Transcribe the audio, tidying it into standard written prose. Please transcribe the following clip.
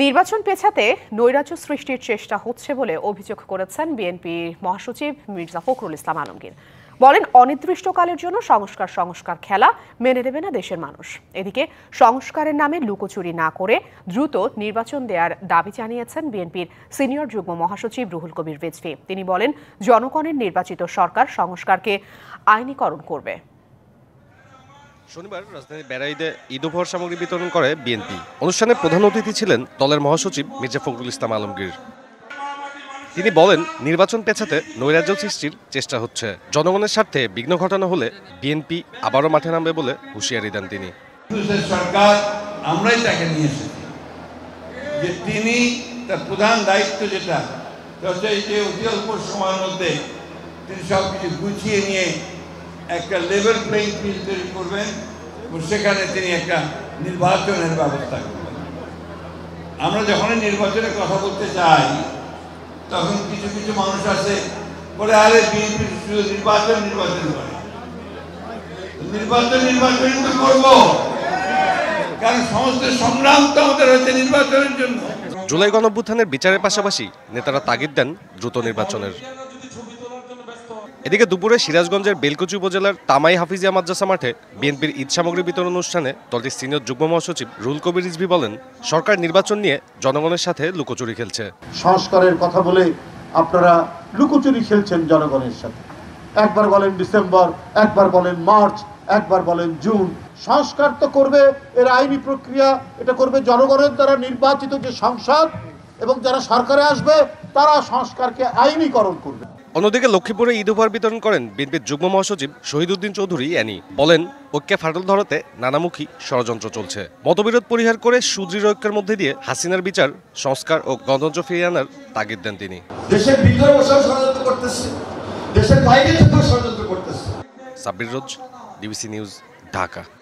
নির্বাচন পেছাতে নৈরাজ্য সৃষ্টির চেষ্টা হচ্ছে বলে অভিযোগ করেছেন বিএনপির মহাসচিব মির্জা ফখরুল ইসলাম আলমগীর। বলেন, অনির্দিষ্টকালের জন্য সংস্কার খেলা মেনে নেবে না দেশের মানুষ। এদিকে সংস্কারের নামে লুকোচুরি না করে দ্রুত নির্বাচন দেওয়ার দাবি জানিয়েছেন বিএনপির সিনিয়র যুগ্ম মহাসচিব রুহুল কবির রিজভী। তিনি বলেন, জনগণের নির্বাচিত সরকার সংস্কারকে আইনীকরণ করবে। শনিবার রাজধানীর বেড়াইদে ঈদ উপহার সামগ্রী বিতরণ করে বিএনপি। অনুষ্ঠানে প্রধান অতিথি ছিলেন দলের মহাসচিব মির্জা ফখরুল ইসলাম আলমগীর। তিনি বলেন, নির্বাচন পেছাতে নৈরাজ্য সৃষ্টির চেষ্টা হচ্ছে। জনগণের স্বার্থে বিঘ্ন ঘটানো হলে বিএনপি আবারও মাঠে নামবে বলে হুঁশিয়ারি দেন তিনি। সরকার আমরাই তাকে নিয়ে এসেছি যে তিনি তার প্রধান দায়িত্ব যেটা এই যে অতি অল্প সময়ের মধ্যে তিনি সবকিছু গুছিয়ে নিয়ে একটা লেভেল প্লেইং ফিল্ড তৈরি করবেন এবং সেখানে তিনি একটা নির্বাচনের ব্যবস্থা করবেন। আমরা যখনই নির্বাচনের কথা বলতে চাই তখন কিছু কিছু মানুষ আছে বলে, আরে বিএনপি শুধু নির্বাচন করে। নির্বাচনই তো করবো, কারণ সমস্ত সংগ্রাম তো আমাদের হচ্ছে নির্বাচনের জন্য। জুলাই গণঅভ্যুত্থানের বিচারের পাশাপাশি নেতারা তাগিদ দেন দ্রুত নির্বাচনের। এদিকে দুপুরে সিরাজগঞ্জের বেলকুচি উপজেলার তামাই হাফিজিয়া মাদ্রাসা মাঠে বিএনপির ঈদ সামগ্রী বিতরণ অনুষ্ঠানে দলটির সিনিয়র যুগ্ম মহাসচিব রুহুল কবির রিজভী বলেন, সরকার নির্বাচন নিয়ে জনগণের সাথে লুকোচুরি খেলছে। সংস্কারের কথা বলে আপনারা লুকোচুরি খেলছেন জনগণের সাথে। একবার বলেন ডিসেম্বর, একবার বলেন মার্চ, একবার বলেন জুন। সংস্কার তো করবে, এর আইনি প্রক্রিয়া এটা করবে জনগণের দ্বারা নির্বাচিত যে সংসদ, এবং যারা সরকারে আসবে তারা সংস্কারকে আইনীকরণ করবে। অন্যদিকে লক্ষ্মীপুরে ঈদ উপহার বিতরণ করেন বিএনপির যুগ্ম মহাসচিব শহীদউদ্দিন চৌধুরী অ্যানি। বলেন, ঐক্যে ফাটল ধরাতে নানামুখী ষড়যন্ত্র চলছে। মতবিরোধ পরিহার করে সুদৃঢ় ঐক্যের মধ্যে দিয়ে হাসিনার বিচার, সংস্কার ও গণতন্ত্র ফিরিয়ে আনার তাগিদ দেন তিনি। দেশের ভিতরে বসে ষড়যন্ত্র করতেছে, দেশের বাইরে থেকেও ষড়যন্ত্র করতেছে। সাব্বির রোজ, ডিবিসি নিউজ, ঢাকা।